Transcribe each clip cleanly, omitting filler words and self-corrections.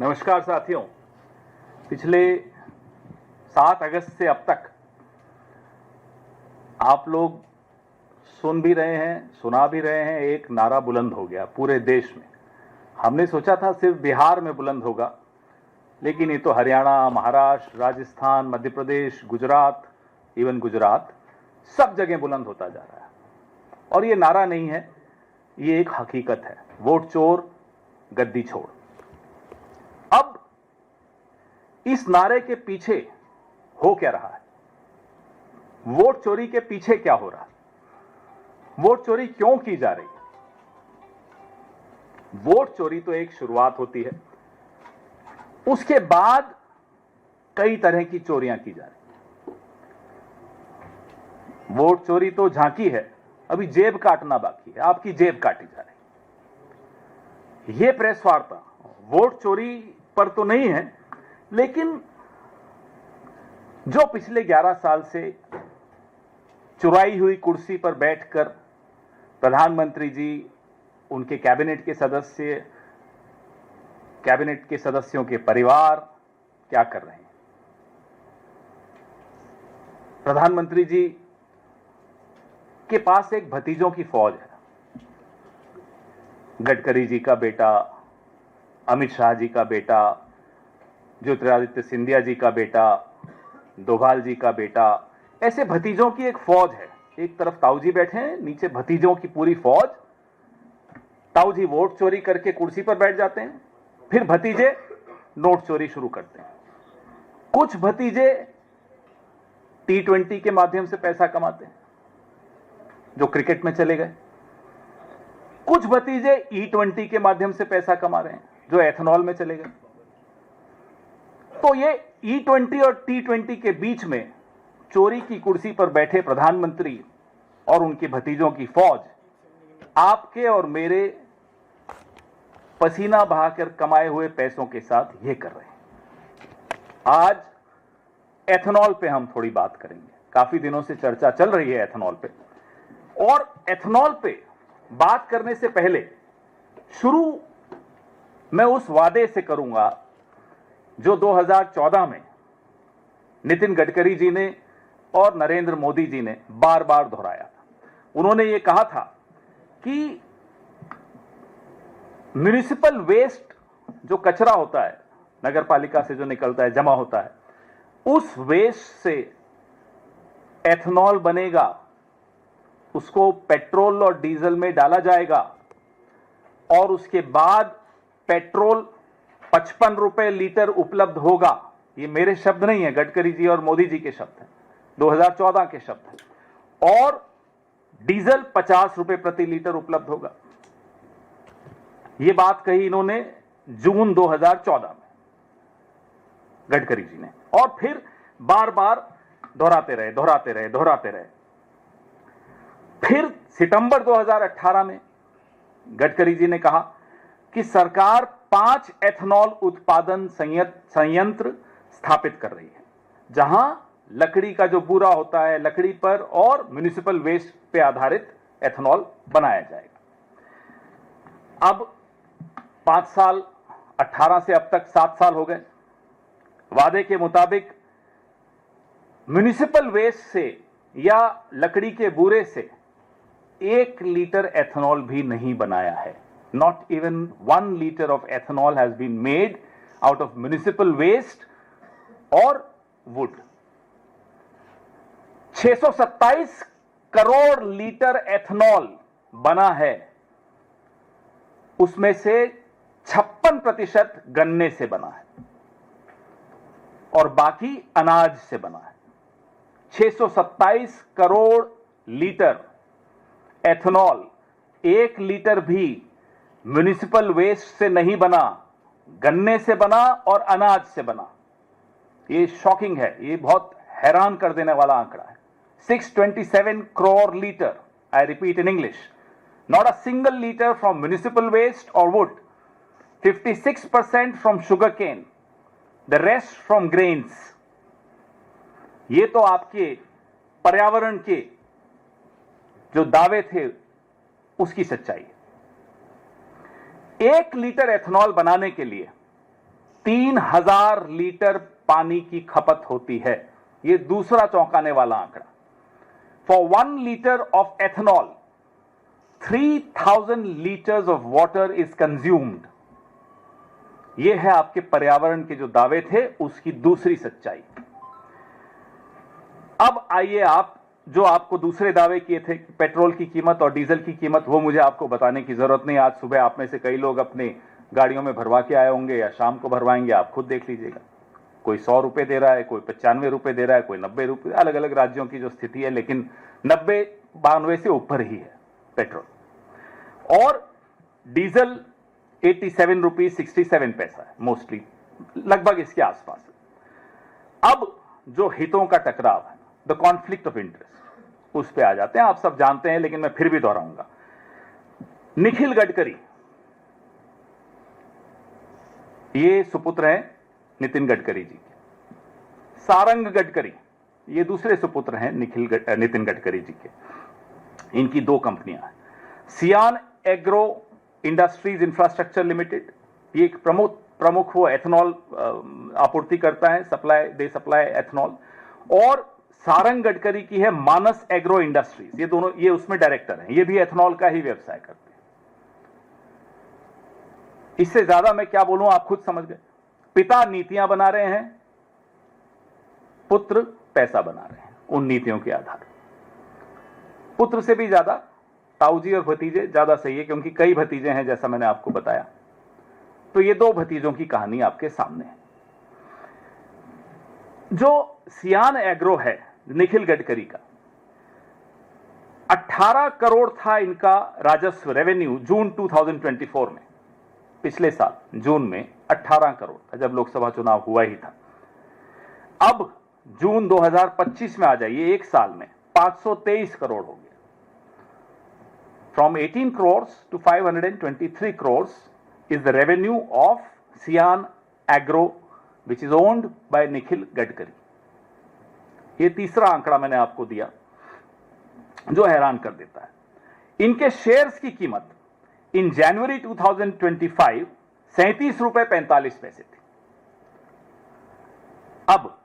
नमस्कार साथियों। पिछले 7 अगस्त से अब तक आप लोग सुन भी रहे हैं, सुना भी रहे हैं, एक नारा बुलंद हो गया पूरे देश में। हमने सोचा था सिर्फ बिहार में बुलंद होगा, लेकिन ये तो हरियाणा, महाराष्ट्र, राजस्थान, मध्य प्रदेश, गुजरात, इवन गुजरात, सब जगह बुलंद होता जा रहा है। और ये नारा नहीं है, ये एक हकीकत है। वोट चोर, गद्दी छोड़। अब इस नारे के पीछे हो क्या रहा है? वोट चोरी के पीछे क्या हो रहा है? वोट चोरी क्यों की जा रही है? वोट चोरी तो एक शुरुआत होती है, उसके बाद कई तरह की चोरियां की जा रही। वोट चोरी तो झांकी है, अभी जेब काटना बाकी है। आपकी जेब काटी जा रही। यह प्रेस वार्ता वोट चोरी पर तो नहीं है, लेकिन जो पिछले 11 साल से चुराई हुई कुर्सी पर बैठकर प्रधानमंत्री जी, उनके कैबिनेट के सदस्यों के परिवार क्या कर रहे हैं। प्रधानमंत्री जी के पास एक भतीजों की फौज है। गडकरी जी का बेटा, अमित शाह जी का बेटा, ज्योतिरादित्य सिंधिया जी का बेटा, डोभाल जी का बेटा, ऐसे भतीजों की एक फौज है। एक तरफ ताऊजी बैठे हैं, नीचे भतीजों की पूरी फौज। ताऊजी वोट चोरी करके कुर्सी पर बैठ जाते हैं, फिर भतीजे नोट चोरी शुरू करते हैं। कुछ भतीजे T20 के माध्यम से पैसा कमाते हैं, जो क्रिकेट में चले गए। कुछ भतीजे E20 के माध्यम से पैसा कमा रहे हैं, जो एथेनॉल में चले गए। तो ये E20 और T20 के बीच में चोरी की कुर्सी पर बैठे प्रधानमंत्री और उनके भतीजों की फौज आपके और मेरे पसीना बहाकर कमाए हुए पैसों के साथ ये कर रहे हैं। आज एथेनॉल पे हम थोड़ी बात करेंगे। काफी दिनों से चर्चा चल रही है एथेनॉल पे, और एथेनॉल पे बात करने से पहले शुरू मैं उस वादे से करूंगा जो 2014 में नितिन गडकरी जी ने और नरेंद्र मोदी जी ने बार बार दोहराया था। उन्होंने ये कहा था कि म्युनिसिपल वेस्ट, जो कचरा होता है नगर पालिका से जो निकलता है, जमा होता है, उस वेस्ट से एथेनॉल बनेगा, उसको पेट्रोल और डीजल में डाला जाएगा, और उसके बाद पेट्रोल 55 रुपए लीटर उपलब्ध होगा। ये मेरे शब्द नहीं है, गडकरी जी और मोदी जी के शब्द हैं, 2014 के शब्द हैं। और डीजल 50 रुपए प्रति लीटर उपलब्ध होगा। ये बात कही इन्होंने जून 2014 में, गडकरी जी ने, और फिर बार बार दोहराते रहे। फिर सितंबर 2018 में गडकरी जी ने कहा कि सरकार 5 एथेनॉल उत्पादन संयंत्र स्थापित कर रही है, जहां लकड़ी का जो बूरा होता है, लकड़ी पर और म्युनिसिपल वेस्ट पे आधारित एथेनॉल बनाया जाएगा। अब 5 साल, 18 से अब तक 7 साल हो गए। वादे के मुताबिक म्युनिसिपल वेस्ट से या लकड़ी के बूरे से 1 लीटर एथेनॉल भी नहीं बनाया है। Not even 1 liter of ethanol has been made out of municipal waste or wood. 627 crore litre ethanol बना है, उसमें से 56% गन्ने से बना है और बाकी अनाज से बना है। 627 करोड़ लीटर एथेनॉल, 1 लीटर भी म्युनिसिपल वेस्ट से नहीं बना, गन्ने से बना और अनाज से बना। ये शॉकिंग है, ये बहुत हैरान कर देने वाला आंकड़ा है। 627 crore liter, I repeat in English, not a single liter from municipal waste or wood, 56% from sugarcane, the rest from grains. ये तो आपके पर्यावरण के जो दावे थे उसकी सच्चाई है। 1 लीटर एथेनॉल बनाने के लिए 3000 लीटर पानी की खपत होती है। यह दूसरा चौंकाने वाला आंकड़ा। For 1 litre of ethanol 3000 litres of water is consumed. यह है आपके पर्यावरण के जो दावे थे उसकी दूसरी सच्चाई। अब आइए, आप जो आपको दूसरे दावे किए थे पेट्रोल की कीमत और डीजल की कीमत, वो मुझे आपको बताने की जरूरत नहीं। आज सुबह आप में से कई लोग अपनी गाड़ियों में भरवा के आए होंगे या शाम को भरवाएंगे, आप खुद देख लीजिएगा। कोई 100 रुपए दे रहा है, कोई 95 रुपए दे रहा है, कोई 90 रुपए। अलग अलग राज्यों की जो स्थिति है, लेकिन 90-92 से ऊपर ही है पेट्रोल। और डीजल 87 रुपीज 67 पैसा है, मोस्टली लगभग इसके आसपास है। अब जो हितों का टकराव है, द कॉन्फ्लिक्ट ऑफ इंटरेस्ट, उस पे आ जाते हैं। आप सब जानते हैं, लेकिन मैं फिर भी दोहराऊंगा। निखिल गडकरी, ये सुपुत्र हैं नितिन गडकरी जी के। सारंग गडकरी, ये दूसरे सुपुत्र हैं नितिन गडकरी जी के। इनकी 2 कंपनियां हैं। सियान एग्रो इंडस्ट्रीज इंफ्रास्ट्रक्चर लिमिटेड, ये एक प्रमुख वो एथेनॉल आपूर्ति करता है, दे सप्लाई एथेनॉल। और सारंग गडकरी की है मानस एग्रो इंडस्ट्रीज। ये दोनों, ये उसमें डायरेक्टर हैं, ये भी एथेनॉल का ही व्यवसाय करते हैं। इससे ज्यादा मैं क्या बोलूं, आप खुद समझ गए। पिता नीतियां बना रहे हैं, पुत्र पैसा बना रहे हैं उन नीतियों के आधार पर। पुत्र से भी ज्यादा ताऊजी और भतीजे ज्यादा सही है, क्योंकि कई भतीजे हैं जैसा मैंने आपको बताया। तो ये 2 भतीजों की कहानी आपके सामने है। जो सियान एग्रो है निखिल गडकरी का, 18 करोड़ था इनका राजस्व, रेवेन्यू, जून 2024 में। पिछले साल जून में 18 करोड़ था, जब लोकसभा चुनाव हुआ ही था। अब जून 2025 में आ जाइए, एक साल में 523 करोड़ हो गया। From 18 crore to 523 crore is the revenue of Cian Agro which is owned by Nikhil Gadkari. ये तीसरा आंकड़ा मैंने आपको दिया जो हैरान कर देता है। इनके शेयर्स की कीमत इन जनवरी 2025 37 रुपए 45 पैसे थी। अब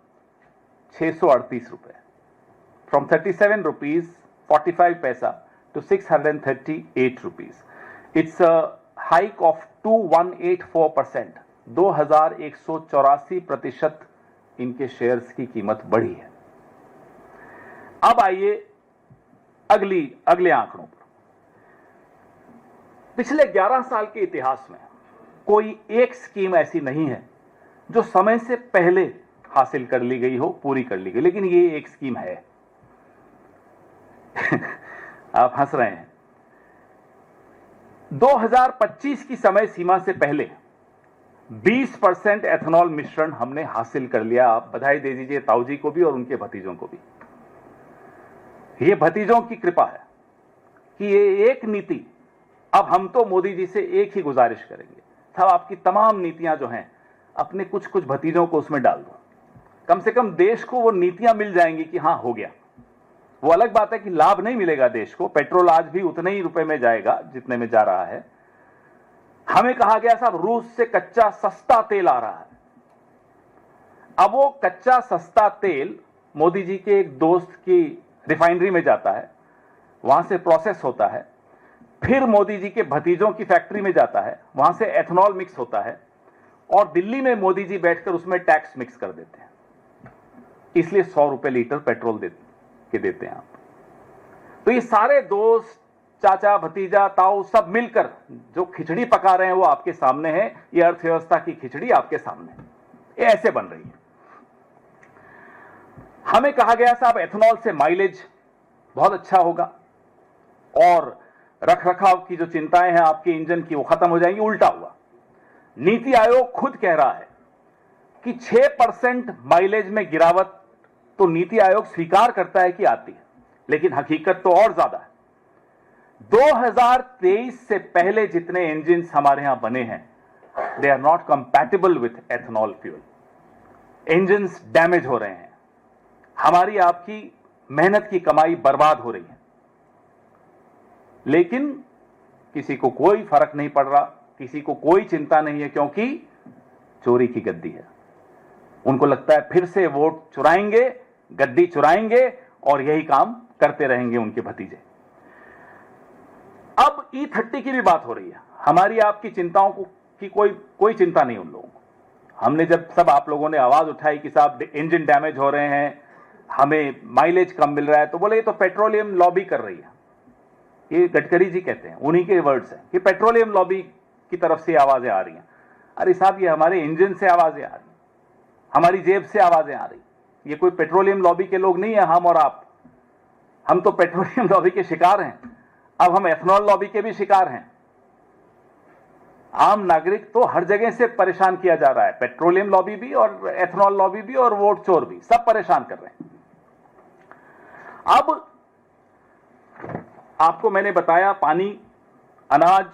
638 रुपए, फ्रॉम 37 रुपीज 45 पैसा to 638 rupees. It's a hike of 2184%। 2184% इनके शेयर्स की कीमत बढ़ी है। अब आइए अगले आंकड़ों पर। पिछले 11 साल के इतिहास में कोई एक स्कीम ऐसी नहीं है जो समय से पहले हासिल कर ली गई हो, पूरी कर ली गई, लेकिन ये एक स्कीम है। आप हंस रहे हैं। 2025 की समय सीमा से पहले 20% एथेनॉल मिश्रण हमने हासिल कर लिया। आप बधाई दे दीजिए ताऊजी को भी और उनके भतीजों को भी। ये भतीजों की कृपा है कि ये एक नीति, अब हम तो मोदी जी से एक ही गुजारिश करेंगे, साहब आपकी तमाम नीतियां जो हैं अपने कुछ कुछ भतीजों को उसमें डाल दो। कम से कम देश को वो नीतियां मिल जाएंगी कि हां हो गया। वो अलग बात है कि लाभ नहीं मिलेगा देश को, पेट्रोल आज भी उतने ही रुपए में जाएगा जितने में जा रहा है। हमें कहा गया साहब रूस से कच्चा सस्ता तेल आ रहा है। अब वो कच्चा सस्ता तेल मोदी जी के एक दोस्त की रिफाइनरी में जाता है, वहां से प्रोसेस होता है, फिर मोदी जी के भतीजों की फैक्ट्री में जाता है, वहां से एथेनॉल मिक्स होता है और दिल्ली में मोदी जी बैठकर उसमें टैक्स मिक्स कर देते हैं। इसलिए 100 रुपए लीटर पेट्रोल देते हैं आप। तो ये सारे दोस्त, चाचा, भतीजा, ताऊ सब मिलकर जो खिचड़ी पका रहे हैं वो आपके सामने है। ये अर्थव्यवस्था की खिचड़ी आपके सामने ये ऐसे बन रही है। हमें कहा गया साहब एथेनॉल से माइलेज बहुत अच्छा होगा और रखरखाव की जो चिंताएं हैं आपके इंजन की वो खत्म हो जाएंगी। उल्टा हुआ। नीति आयोग खुद कह रहा है कि 6% माइलेज में गिरावट तो नीति आयोग स्वीकार करता है कि आती है, लेकिन हकीकत तो और ज्यादा है। 2023 से पहले जितने इंजन हमारे यहां बने हैं, they are not compatible with ethanol fuel. Engine damage हो रहे हैं, हमारी आपकी मेहनत की कमाई बर्बाद हो रही है, लेकिन किसी को कोई फर्क नहीं पड़ रहा, किसी को कोई चिंता नहीं है, क्योंकि चोरी की गद्दी है। उनको लगता है फिर से वोट चुराएंगे, गद्दी चुराएंगे और यही काम करते रहेंगे उनके भतीजे। अब E30 की भी बात हो रही है। हमारी आपकी चिंताओं की कोई चिंता नहीं उन लोगों को। हमने जब सब आप लोगों ने आवाज उठाई कि साहब इंजन डैमेज हो रहे हैं, हमें माइलेज कम मिल रहा है, तो बोले ये तो पेट्रोलियम लॉबी कर रही है। ये गडकरी जी कहते हैं, उन्हीं के वर्ड्स हैं कि पेट्रोलियम लॉबी की तरफ से आवाजें आ रही हैं। अरे साहब, ये हमारे इंजन से आवाजें आ रही, हमारी जेब से आवाजें आ रही। ये कोई पेट्रोलियम लॉबी के लोग नहीं है हम और आप। हम तो पेट्रोलियम लॉबी के शिकार हैं, अब हम एथनॉल लॉबी के भी शिकार हैं। आम नागरिक तो हर जगह से परेशान किया जा रहा है, पेट्रोलियम लॉबी भी और एथनॉल लॉबी भी और वोट चोर भी, सब परेशान कर रहे हैं। अब आपको मैंने बताया पानी, अनाज,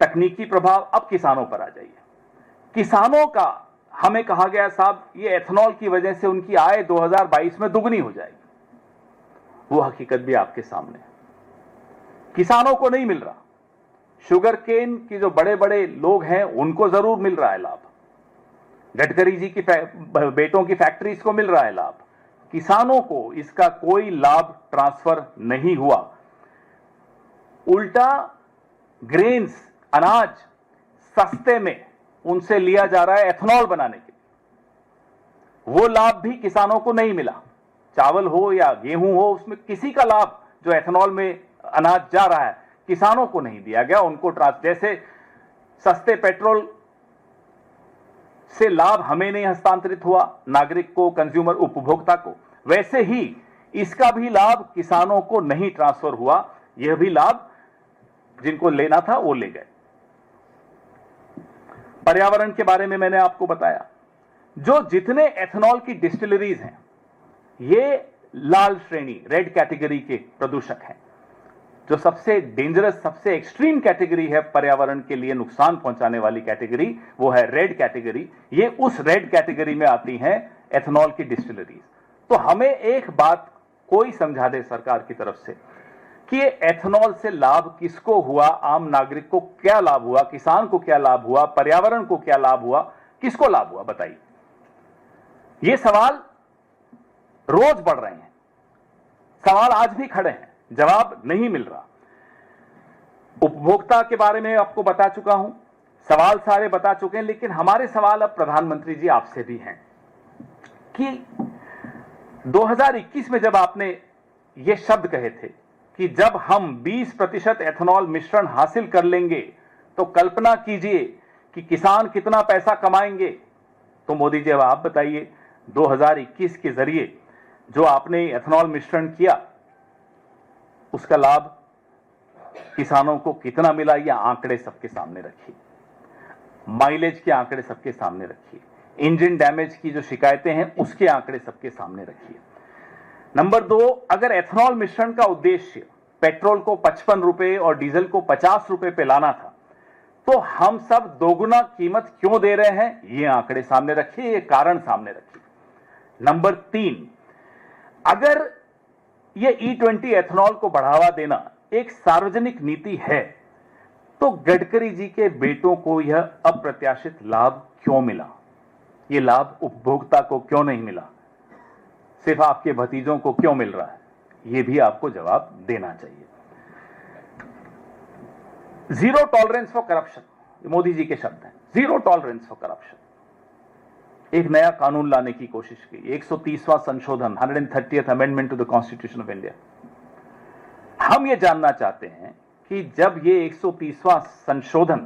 तकनीकी प्रभाव। अब किसानों पर आ जाइए। किसानों का हमें कहा गया साहब ये एथनॉल की वजह से उनकी आय 2022 में दुगनी हो जाएगी। वो हकीकत भी आपके सामने है। किसानों को नहीं मिल रहा। शुगर केन की जो बड़े बड़े लोग हैं उनको जरूर मिल रहा है लाभ, गडकरी जी की बेटों की फैक्ट्रीज को मिल रहा है लाभ। किसानों को इसका कोई लाभ ट्रांसफर नहीं हुआ। उल्टा ग्रेन्स, अनाज सस्ते में उनसे लिया जा रहा है एथनॉल बनाने के लिए। वो लाभ भी किसानों को नहीं मिला। चावल हो या गेहूं हो, उसमें किसी का लाभ जो एथनॉल में अनाज जा रहा है किसानों को नहीं दिया गया। उनको जैसे सस्ते पेट्रोल से लाभ हमें नहीं हस्तांतरित हुआ, नागरिक को, कंज्यूमर, उपभोक्ता को, वैसे ही इसका भी लाभ किसानों को नहीं ट्रांसफर हुआ। यह भी लाभ जिनको लेना था वो ले गए। पर्यावरण के बारे में मैंने आपको बताया। जो जितने एथनॉल की डिस्टिलरीज हैं ये लाल श्रेणी, रेड कैटेगरी के प्रदूषक हैं। जो सबसे डेंजरस, सबसे एक्सट्रीम कैटेगरी है पर्यावरण के लिए नुकसान पहुंचाने वाली कैटेगरी, वो है रेड कैटेगरी। ये उस रेड कैटेगरी में आती हैं एथनॉल की डिस्टिलरीज। तो हमें एक बात कोई समझा दे सरकार की तरफ से कि ये एथनॉल से लाभ किसको हुआ, आम नागरिक को क्या लाभ हुआ, किसान को क्या लाभ हुआ, पर्यावरण को क्या लाभ हुआ, किसको लाभ हुआ, बताइए। ये सवाल रोज बढ़ रहे हैं, सवाल आज भी खड़े हैं, जवाब नहीं मिल रहा। उपभोक्ता के बारे में आपको बता चुका हूं, सवाल सारे बता चुके हैं, लेकिन हमारे सवाल अब प्रधानमंत्री जी आपसे भी हैं कि 2021 में जब आपने ये शब्द कहे थे कि जब हम 20% एथनॉल मिश्रण हासिल कर लेंगे तो कल्पना कीजिए कि किसान कितना पैसा कमाएंगे। तो मोदी जी अब आप बताइए 2021 के जरिए जो आपने एथनॉल मिश्रण किया उसका लाभ किसानों को कितना मिला, ये आंकड़े सबके सामने रखिए। माइलेज के आंकड़े सबके सामने रखिए। इंजन डैमेज की जो शिकायतें हैं उसके आंकड़े सबके सामने रखिए। नंबर 2, अगर एथनॉल मिश्रण का उद्देश्य पेट्रोल को 55 रुपए और डीजल को 50 रुपए पे लाना था तो हम सब दोगुना कीमत क्यों दे रहे हैं, ये आंकड़े सामने रखिए, ये कारण सामने रखिए। नंबर 3, अगर ये E20 एथनॉल को बढ़ावा देना एक सार्वजनिक नीति है तो गडकरी जी के बेटों को यह अप्रत्याशित लाभ क्यों मिला, यह लाभ उपभोक्ता को क्यों नहीं मिला, सिर्फ आपके भतीजों को क्यों मिल रहा है, यह भी आपको जवाब देना चाहिए। Zero tolerance for corruption, Modi ji के शब्द हैं, जीरो टॉलरेंस फॉर करप्शन। एक नया कानून लाने की कोशिश की, 130वां संशोधन, 130th amendment to the constitution of India. हम ये जानना चाहते हैं कि जब ये 130वां संशोधन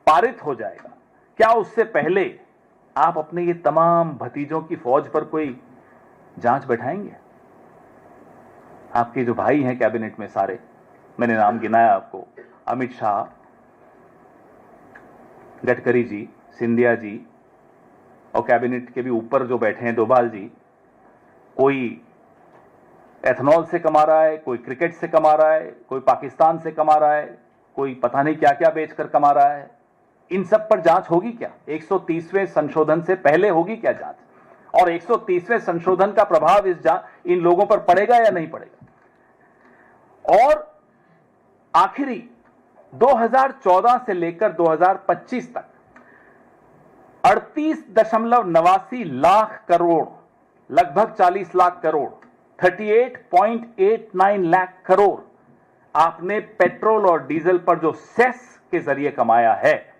पारित हो जाएगा, क्या उससे पहले आप अपने ये तमाम भतीजों की फौज पर कोई जांच बैठाएंगे? आपके जो भाई हैं कैबिनेट में सारे, मैंने नाम गिनाया आपको, अमित शाह, गडकरी जी, सिंधिया जी, और कैबिनेट के भी ऊपर जो बैठे हैं डोभाल जी, कोई एथनॉल से कमा रहा है, कोई क्रिकेट से कमा रहा है, कोई पाकिस्तान से कमा रहा है, कोई पता नहीं क्या क्या बेचकर कमा रहा है। इन सब पर जांच होगी क्या? 130वें संशोधन से पहले होगी क्या जांच? और 130वें संशोधन का प्रभाव इन लोगों पर पड़ेगा या नहीं पड़ेगा? और आखिरी 2014 से लेकर 2025 तक 38.89 लाख करोड़, लगभग 40 लाख करोड़, 38.89 लाख करोड़ आपने पेट्रोल और डीजल पर जो सेस के जरिए कमाया है,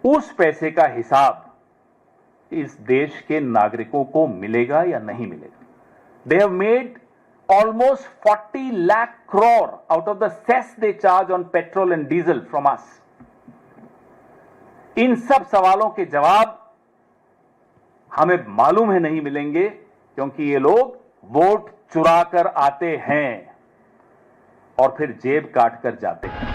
उस पैसे का हिसाब इस देश के नागरिकों को मिलेगा या नहीं मिलेगा? They have made almost 40 lakh crore out of the cess they charge on petrol and diesel from us. इन सब सवालों के जवाब हमें मालूम है नहीं मिलेंगे, क्योंकि ये लोग वोट चुरा कर आते हैं और फिर जेब काट कर जाते हैं।